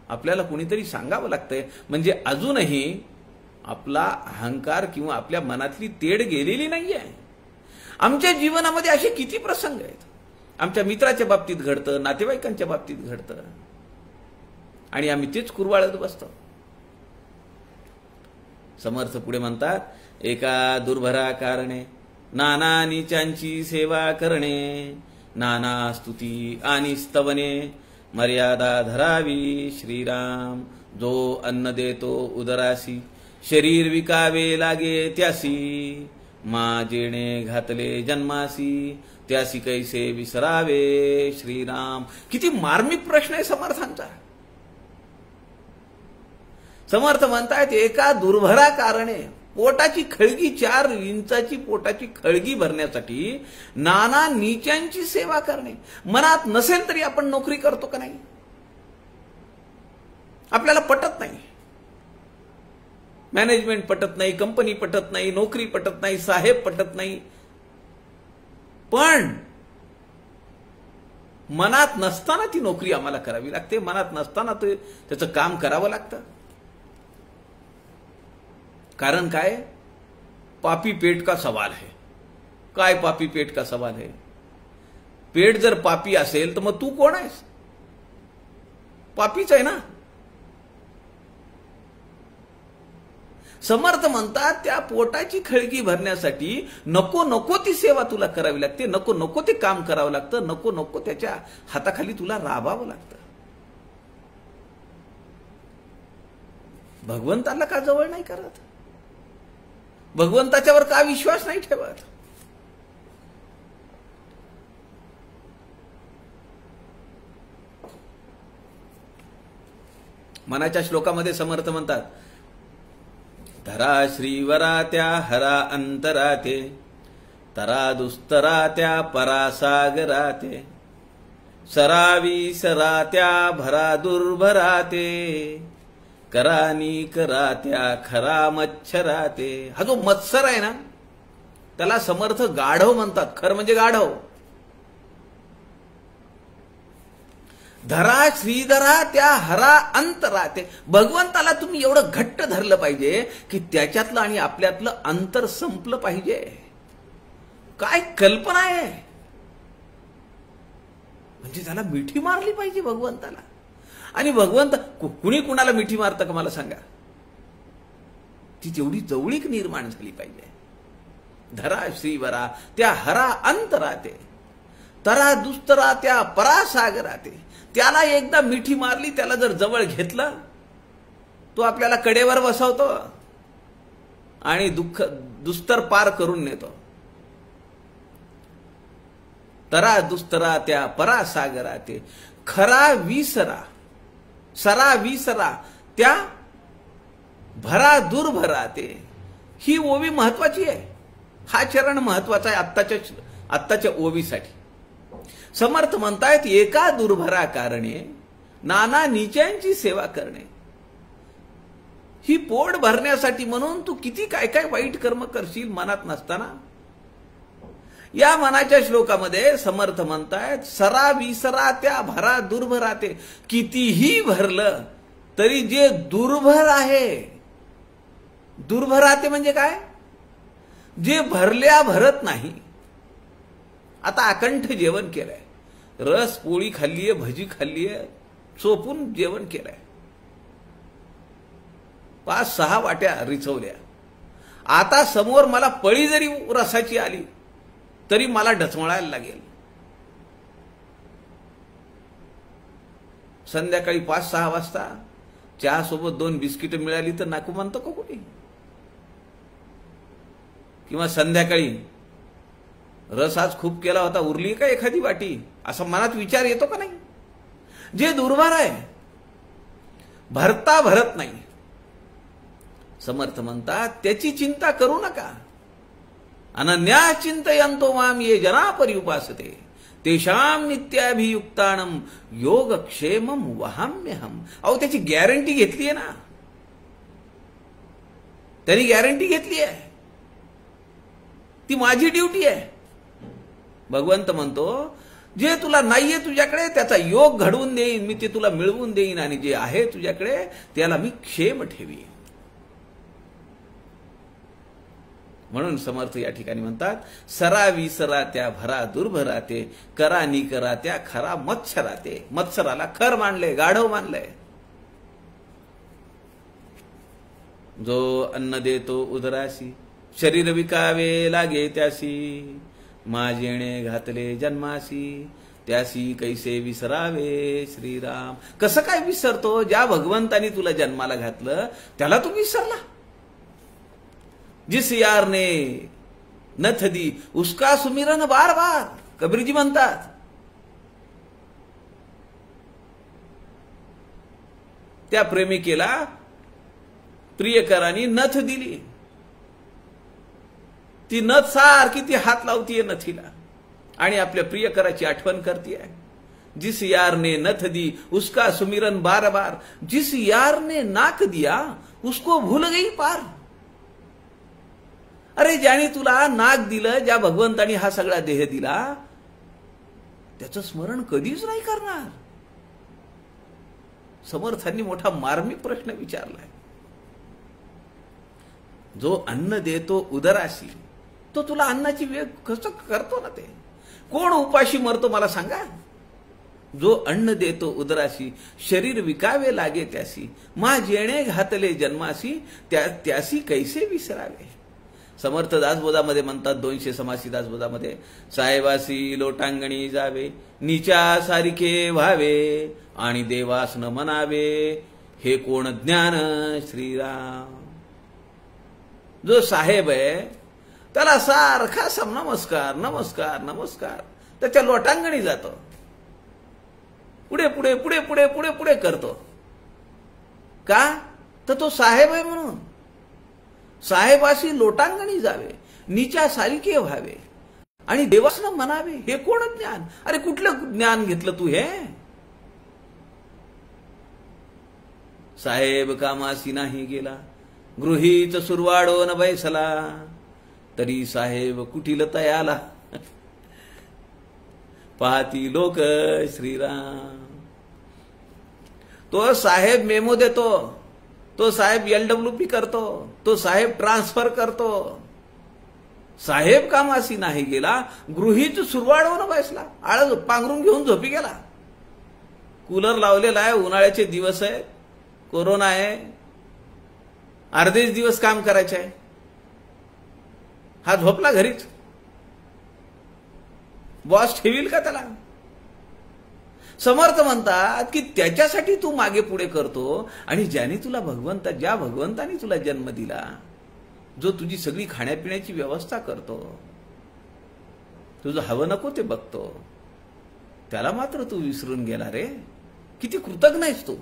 आपल्याला कुणीतरी सांगावं लागतंय. म्हणजे अजूनही आपला अहंकार किंवा आपल्या मनातली तेढ गेलेली नाहीये. आमच्या जीवनामध्ये असे किती प्रसंग आहेत. आमच्या मित्राच्या बाबतीत घडतं, नातेवाईकांच्या बाबतीत घडतं, आणि आम्ही तेच कुरवाळत बसतो. समर्थ पुढे म्हणतात, एका दुर्भरा कारणे नाना नीचांची सेवा करणे, नाना स्तुती आणि स्तवने मर्यादा धरावी. श्रीराम जो अन्न देतो उदरासी, शरीर विकावे लागे त्यासी, मा जेणे घातले जन्मासी, त्यासी कैसे विसरावे. श्रीराम. किती मार्मिक प्रश्न आहे समर्थांचा. समर्थ म्हणतायत एका दुर्भरा कारणे, पोटाची खळगी, 4 इंचाची पोटाची खळगी भरण्यासाठी नाना नीचांची सेवा करणे. मनात नसेल तरी आपण नोकरी करतो का नाही? आपल्याला पटत नाही. मॅनेजमेंट पटत नाही, कंपनी पटत नाही, नोकरी पटत नाही, साहेब पटत नाही, पण मनात नसताना ती नोकरी आम्हाला करावी लागते, मनात नसताना त्याचं काम करावं लागतं. कारण काय? पापी पेट का सवाल है. काय पापी पेट का सवाल है? पेट जर पापी असेल तर मग तू कोण आहेस? पापीच आहे ना. समर्थ म्हणतात त्या पोटाची खळगी भरण्यासाठी नको नको ती सेवा तुला करावी लागते, नको नको ते काम करावं लागतं, नको नको त्याच्या हाताखाली तुला राबावं लागतं. भगवंताला का जवळ नाही करत? भगवंताच्यावर का विश्वास नाही ठेवत? मनाच्या श्लोकामध्ये समर्थ म्हणतात, धरा श्रीवरा त्या हरा अंतराते, तरा दुस्तरा त्या परासागराते, सरावी सरात्या भरा दुर्भराते, करानी करात्या खरा मच्छराते. हा जो मत्सर आहे ना, त्याला समर्थ गाढव म्हणतात. खर म्हणजे गाढव. धरा श्रीधरा त्या हरा अंतराते. भगवंताला तुम्ही एवढं घट्ट धरलं पाहिजे की त्याच्यातलं आणि आपल्यातलं अंतर संपलं पाहिजे. काय कल्पना आहे. म्हणजे त्याला मिठी मारली पाहिजे भगवंताला. आणि भगवंत कुणी कुणाला मिठी मारतं का मला सांगा? ती तेवढी जवळीक निर्माण झाली पाहिजे. धरा श्रीवरा त्या हरा अंतराते, तरा दुस्तरा त्या परासागराते. त्याला एकदा मिठी मारली, त्याला जर जवळ घेतलं, तो आपल्याला कडेवर बसवतो आणि दुस्तर पार करून नेतो. तरा दुस्तरा त्या परासागराते, खरा विसरा सरा विसरा त्या भरा दुर्भराते. ही ओवी महत्वाची आहे. हा चरण महत्वाचा आहे आत्ताच्या ओवीसाठी. समर्थ म्हणतायत, एका दुर्भरा कारणे नाना नीचांची सेवा करणे. ही पोट भरण्यासाठी म्हणून तू किती काय काय वाईट कर्म करशील मनात नसताना. या मनाच्या श्लोकामध्ये समर्थ म्हणतायत, सरा विसरा त्या भरा दुर्भराते. कितीही भरलं तरी जे दुर्भर आहे, दुर्भराते म्हणजे काय? जे भरल्या भरत नाही. आता अकंठ जेवण केलंय, रस पोळी खाल्लीये, भजी खाल्लीये, चोपून जेवण केलंय, 5-6 वाट्या रिचवल्या. आता समोर मला पळी जरी रसाची आली तरी मला ढचमळायला लागेल. संध्याकाळी 5-6 वाजता चहा सोबत 2 बिस्किट मिळाली तर नाकू म्हणतो का कोणी? किंवा संध्याकाळी रस आज खूप केला होता, उरली का एखादी वाटी, असा मनात विचार येतो का नाही? जे दुर्भार आहे, भरता भरत नाही, समर्थ म्हणतात त्याची चिंता करू नका. अनन्या चिंतयन्तो माम ये जना पर्युपासते तेषां नित्याभियुक्तानम योगक्षेमम वहाम्यहम. अहो त्याची गॅरंटी घेतली आहे ना, त्यांनी गॅरंटी घेतली आहे. ती माझी ड्युटी आहे. भगवंत म्हणतो, जे तुला नाहीये तुझ्याकडे त्याचा योग घडवून देईन मी, ते तुला मिळवून देईन, आणि जे आहे तुझ्याकडे त्याला मी क्षेम ठेवीन. म्हणून समर्थ या ठिकाणी म्हणतात, सरा विसरा त्या भरा दुर्भराते, करा निकरा त्या खरा मत्सराते. मत्सराला खर मानले, गाढव मानलंय. जो अन्न देतो उदरासी, शरीर विकावे लागे त्यासी, माझेणे घातले जन्मासी, त्यासी कैसे विसरावे श्रीराम. कसं काय विसरतो? ज्या भगवंतानी तुला जन्माला घातलं त्याला तू विसरला. जिस यार ने नथ दी उसका सुमिरन बार बार, कबीरजी म्हणतात. त्या प्रेमिकेला प्रियकरांनी नथ दिली. ती नथ सारखी ती हात लावतीये नथीला आणि आपल्या प्रियकराची आठवण करतीये. जिस यार ने नथ दी उसका सुमिरन बार बार, जिस यार ने नाक दिया उसको भूल गई पार. अरे ज्याने तुला नाक दिलं, ज्या भगवंतानी हा सगळा देह दिला, त्याचं स्मरण कधीच नाही करणार. समर्थांनी मोठा मार्मिक प्रश्न विचारलाय. जो अन्न देतो उदराशी, तो तुला अन्नाची वेळ कसं करतो ना? ते कोण उपाशी मरतो मला सांगा? जो अन्न देतो उदराशी, शरीर विकावे लागे त्यासी, मा जेणे घातले जन्मासी, त्यासी कैसे विसरावे. समर्थ दासबोधामध्ये म्हणतात, 200 समासी दासबोधामध्ये, साहेबासी लोटांगणी जावे, नीचा सारिखे व्हावे, आणि देवास न म्हणावे, हे कोण ज्ञान श्रीराम. जो साहेब आहे त्याला सारखा नमस्कार नमस्कार नमस्कार, त्याच्या लोटांगणी जातो, पुढे पुढे पुढे पुढे पुढे पुढे करतो. का? तर तो साहेब आहे म्हणून. साहेबाशी लोटांगणी जावे, नीच्या सारिखे व्हावे, आणि देवासनं म्हणावे, हे कोण ज्ञान. अरे कुठलं ज्ञान घेतलं तू हे? साहेब कामासी नाही गेला, गृहीत सुरवाडो न बैसला, तरी साहेब कुटील तयाला, पाहती लोक श्रीराम. तो साहेब मेमो देतो, तो साहेब LWP करतो, तो साहेब ट्रान्सफर करतो. साहेब कामासी नाही गेला, गृहीत सुरवाडवून बसला, आळ पांघरून घेऊन झोपी गेला. कूलर लावलेला आहे, उन्हाळ्याचे दिवस आहेत, कोरोना आहे, अर्धेच दिवस काम करायचे आहे, हा झोपला घरीच. बॉस ठेवील का त्याला? समर्थ म्हणतात की त्याच्यासाठी तू मागे पुढे करतो, आणि ज्याने तुला ज्या भगवंताने तुला जन्म दिला, जो तुझी सगळी खाण्यापिण्याची व्यवस्था करतो, तुझं हवं नको ते बघतो, त्याला मात्र तू विसरून गेला रे. किती कृतज्ञ आहेस तू.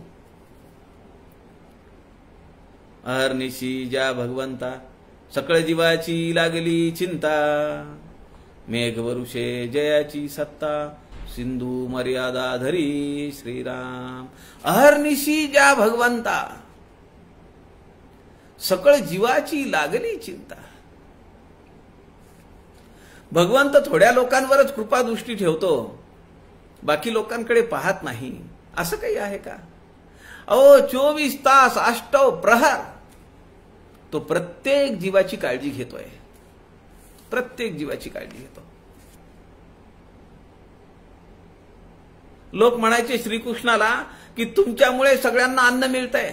अहर्निशी ज्या भगवंता, सकळ जीवाची लागली चिंता, मेघवरुषे जयाची सत्ता, सिंधू मर्यादा धरी श्रीराम. अहर्निशी ज्या भगवंता, सकळ जीवाची लागली चिंता. भगवंत थोड्या लोकांवरच कृपादृष्टी ठेवतो, बाकी लोकांकडे पाहत नाही, असं काही आहे का? 24 तास 8 प्रहर तो प्रत्येक जीवाची काळजी घेतोय, प्रत्येक जीवाची काळजी घेतो. लोक म्हणायचे श्रीकृष्णाला की तुमच्यामुळे सगळ्यांना अन्न मिळतंय,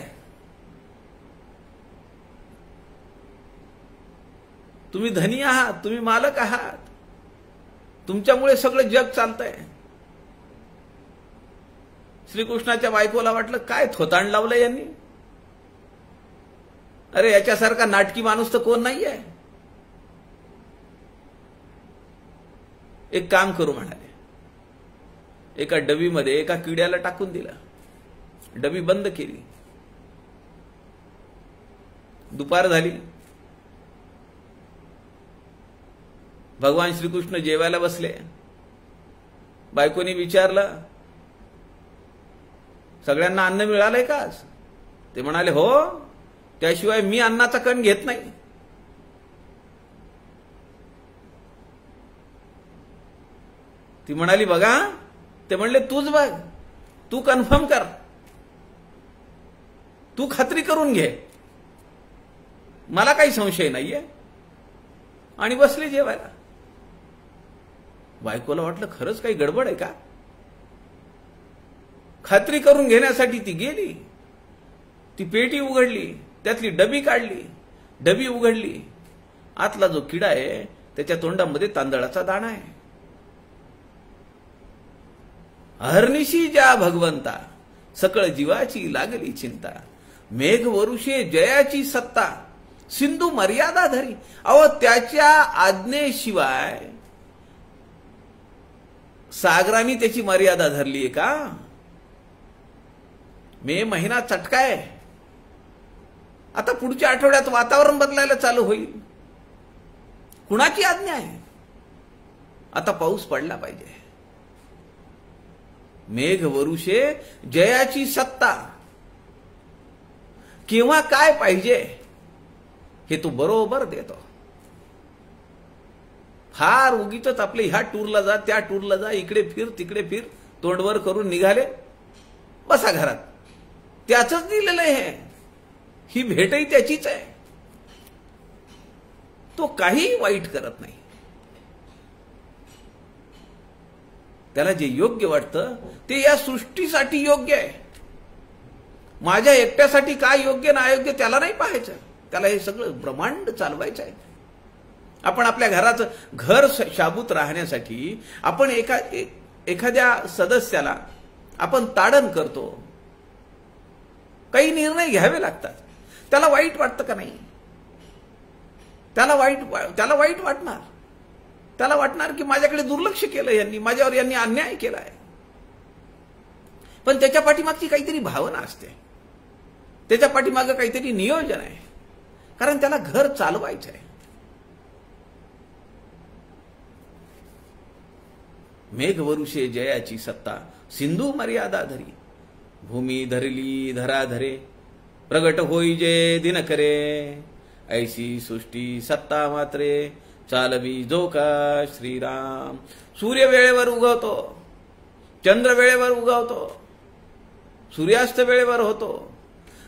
तुम्ही धनी आहात, तुम्ही मालक आहात, तुमच्यामुळे सगळं जग चालतंय. श्रीकृष्णाच्या बायकोला वाटलं काय थोतांड लावलं यांनी, अरे याच्यासारखा नाटकी माणूस तर कोण नाहीये. एक काम करू म्हणाले, एका डबीमध्ये एका किड्याला टाकून दिला, डबी बंद केली. दुपार झाली, भगवान श्रीकृष्ण जेवायला बसले. बायकोनी विचारलं, सगळ्यांना अन्न मिळालंय का आज? ते म्हणाले, हो, त्याशिवाय मी अन्नाचा कण घेत नाही. ती म्हणाली, बघा. ते म्हणले, तूच बघ, तू कन्फर्म कर, तू खात्री करून घे, मला काही संशय नाहीये. आणि बसली जेवायला. बायकोला वाटलं खरंच काही गडबड आहे का? खात्री करून घेण्यासाठी ती गेली, ती पेटी उघडली, त्यातली डबी काढली, डबी उघडली. आतला जो किडा आहे त्याच्या तोंडामध्ये तांदळाचा दाणा आहे. अहर्निशी ज्या भगवंता, सकळ जीवाची लागली चिंता, मेघ वरुषे जयाची सत्ता, सिंधू मर्यादा धरी. अहो, त्याच्या आज्ञेशिवाय सागराने त्याची मर्यादा धरलीये का? मे महिना चटकाय, आता पुढच्या आठवड्यात वातावरण बदलायला चालू होईल. कुणाची आज्ञा आहे? आता पाऊस पडला पाहिजे. मेघ वरुषे जयाची सत्ता, केव्हा काय पाहिजे हे तो बरोबर देतो. फार उगीच आपले ह्या टूरला जा, त्या टूरला जा, इकडे फिर तिकडे फिर, तोंडवर करून निघाले, बसा घरात. त्याचंच दिलेलं आहे, ही भेटही त्याचीच आहे. तो काही वाईट करत नाही. त्याला जे योग्य वाटतं ते या सृष्टीसाठी योग्य आहे. माझ्या एकट्यासाठी काय योग्य ना अयोग्य त्याला नाही पाहायचं. त्याला हे सगळं ब्रह्मांड चालवायचं आहे. आपण आपल्या घराचं घर शाबूत राहण्यासाठी आपण एखाद्या सदस्याला आपण ताडण करतो. काही निर्णय घ्यावे लागतात. त्याला वाईट वाटतं का नाही? त्याला वाईट वाटणार. त्याला वाटणार की माझ्याकडे दुर्लक्ष केलं यांनी, माझ्यावर यांनी अन्याय केलाय. पण त्याच्या पाठीमागची काहीतरी भावना असते, त्याच्या पाठीमागं काहीतरी नियोजन आहे. कारण त्याला घर चालवायचं आहे. मेघवरुषे जयाची सत्ता, सिंधू मर्यादा धरी, भूमी धरली धरा धरे, प्रगट होई जे दिनकरे, ऐसी सृष्टी सत्ता मात्रे, चालवी जो का श्रीराम. सूर्य वेळेवर उगवतो, चंद्र वेळेवर उगवतो, सूर्यास्त वेळेवर होतो.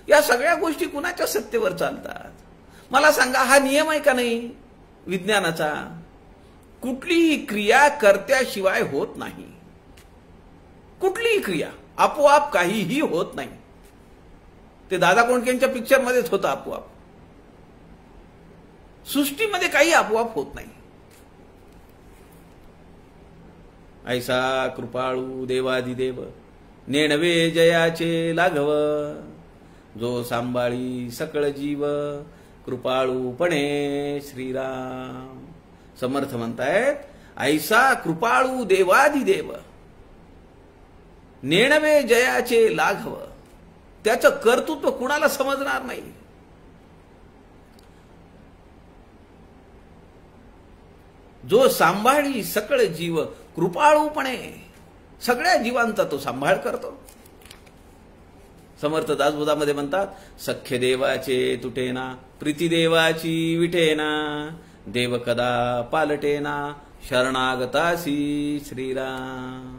या सगळ्या गोष्टी कुणाच्या सत्तेवर चालतात? मला सांगा, हा नियम आहे का नाही विज्ञानाचा? कुठलीही क्रिया कर्त्याशिवाय होत नाही. कुठलीही क्रिया आपोआप काहीही होत नाही. ते दादा कोंडकेंच्या पिक्चरमध्येच होतं आपोआप. सृष्टीमध्ये काही आपोआप होत नाही. ऐसा कृपाळू देवादिदेव, नेणवे जयाचे लाघव, जो सांभाळी सकळ जीव, कृपाळूपणे श्रीराम. समर्थ म्हणतायत, ऐसा कृपाळू देवादिदेव, नेणवे जयाचे लाघव. त्याचं कर्तृत्व कुणाला समजणार नाही. जो सांभाळी सकळ जीव, कृपाळूपणे सगळ्या जीवांचा तो सांभाळ करतो. समर्थ दासबोधामध्ये म्हणतात, सख्य देवाचे तुटेना, प्रीती देवाची विठेना, देव कदा पालटेना, शरणागतासी श्रीराम.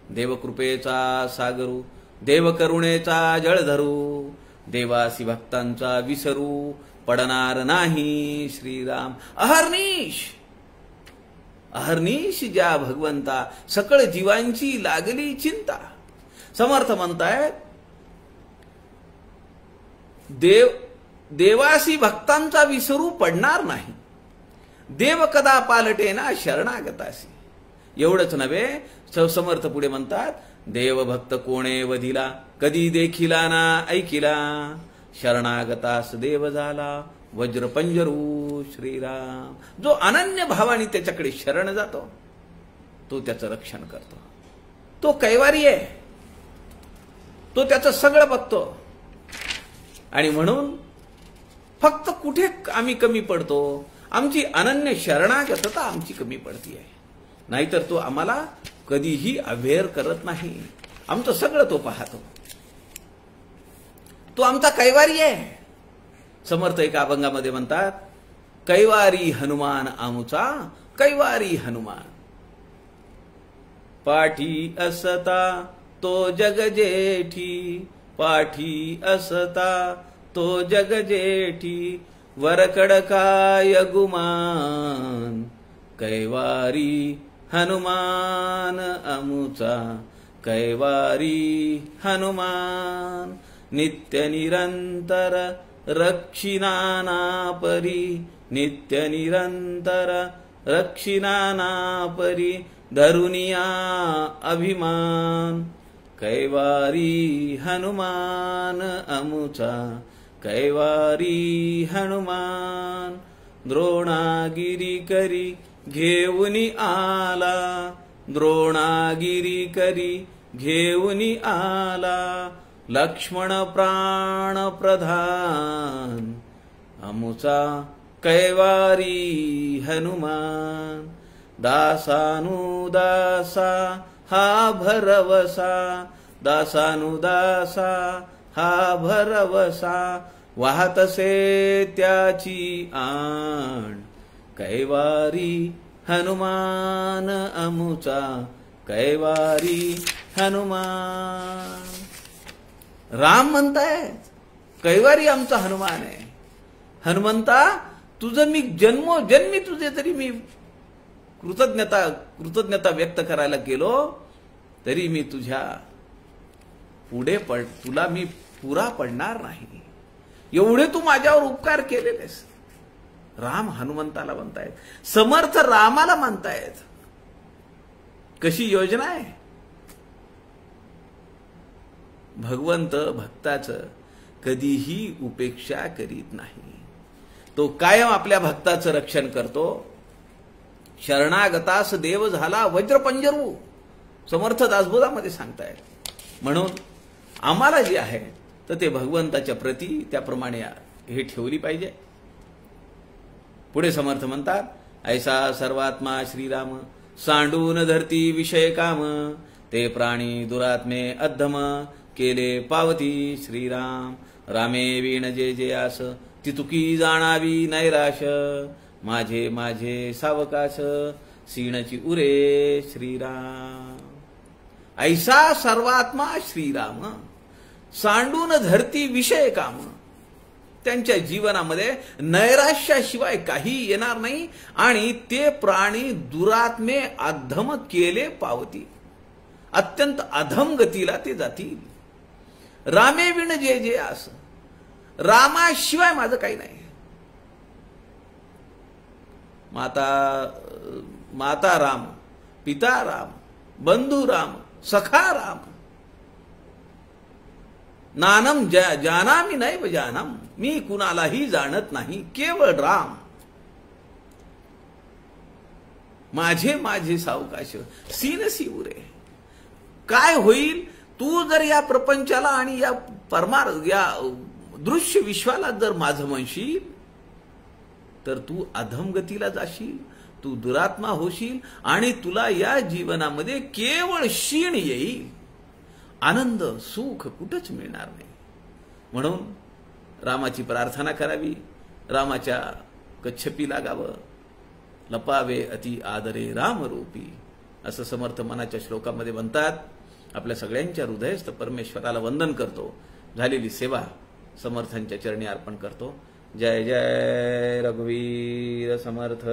देवकृपेचा सागरू, देव करुणेचा जळधरू, देवासी भक्तांचा विसरू, पडणार नाही श्रीराम. अहर्निश अहर्निश ज्या भगवंता, सकळ जीवांची लागली चिंता. समर्थ म्हणतायत, देवासी भक्तांचा विसरू पडणार नाही, देव कदा पालटेना शरणागतासी. एवढंच नव्हे, समर्थ पुढे म्हणतात, देवभक्त कोणे वधिला, कधी देखिला ना ऐकिला, शरणागतास देव झाला, वज्रपंजरू श्रीराम. जो अनन्य भावाने त्याच्याकडे शरण जातो तो त्याचं रक्षण करतो. तो कैवारी आहे, तो त्याचं सगळं बघतो. आणि म्हणून फक्त कुठे आम्ही कमी पडतो, आमची अनन्य शरणागतता आमची कमी पडतीये. नाहीतर तो आम्हाला कधीही अवेअर करत नाही. आमचं सगळं तो पाहतो. तो आमचा कैवारी आहे. समर्थ एका अभंगामध्ये म्हणतात, कैवारी हनुमान आमुचा, कैवारी हनुमान. पाठी असता तो जग जेठी, पाठी असता तो जग जेठी, वरकड काय गुमान, कैवारी हनुमान अमुचा, कैवारी हनुमान. नित्य निरंतर रक्षिणाना परी, नित्य निरंतर रक्षिणाना परी, धरुनिया अभिमान, कैवारी हनुमान अमुचा, कैवारी हनुमान. द्रोणागिरी करी घेऊनी आला, द्रोणागिरी करी घेऊनी आला, लक्ष्मण प्राण प्रधान अमुचा, कैवारी हनुमान. दासानुदासा हा भरवसा, दासानुदासा हा भरवसा वाहतसे त्याची आण कैवारी हनुमान अमुचा कैवारी हनुमान. राम म्हणताय कैवारी आमचा हनुमान आहे. हनुमंता तुझं मी जन्मोजन्मी तुझे तरी मी कृतज्ञता व्यक्त करायला गेलो तरी मी तुझ्या पुढे तुला मी पुरा पडणार नाही. एवढे तू माझ्यावर उपकार केलेलेस. राम हनुमंताला म्हणतायत, समर्थ रामाला म्हणतायत. कशी योजना आहे. भगवंत भक्ताचं कधीही उपेक्षा करीत नाही. तो कायम आपल्या भक्ताचं रक्षण करतो. शरणागतास देव झाला वज्रपंजरू समर्थ दासबोधामध्ये सांगतायत. म्हणून आम्हाला जे आहे तर ते भगवंताच्या प्रती त्याप्रमाणे हे ठेवली पाहिजे. पुढे समर्थ म्हणतात, ऐसा सर्वात्मा श्रीराम सांडून धरती विषय काम ते प्राणी दुरात्मे अद्धम केले पावती श्रीराम. रामे वीण जे जे आस तितुकी जाणावी नैराश माझे माझे सावकाश सीणची उरे श्रीराम. ऐसा सर्वात्मा श्रीराम सांडून धरती विषय काम. त्यांच्या जीवनामध्ये नैराश्याशिवाय काही येणार नाही आणि ते प्राणी दुरात्मे अधम केले पावती. अत्यंत अधम गतीला ते जातील. रामे विण जे जे आस, रामाशिवाय माझं काही नाही. माता राम, पिता राम, बंधू राम, सखा राम. नानम जानामी नैव जानम, मी कुणालाही जाणत नाही, केवळ राम. माझे माझे सावकाश सीनसी उरे. काय होईल तू जर या प्रपंचाला आणि या दृश्य विश्वाला जर माझं म्हणशील तर तू अधमगतीला जाशील, तू दुरात्मा होशील आणि तुला या जीवनामध्ये केवळ क्षीण येईल. आनंद सुख कुठंच मिळणार नाही. म्हणून रामाची प्रार्थना करावी, रामाच्या कच्छपी लागावं. लपावे अति आदरे रामरूपी असं समर्थ मनाच्या श्लोकामध्ये म्हणतात. आपल्या सगळ्यांच्या हृदयस्थ परमेश्वराला वंदन करतो. झालेली सेवा समर्थांच्या चरणी अर्पण करतो. जय जय रघुवीर समर्थ.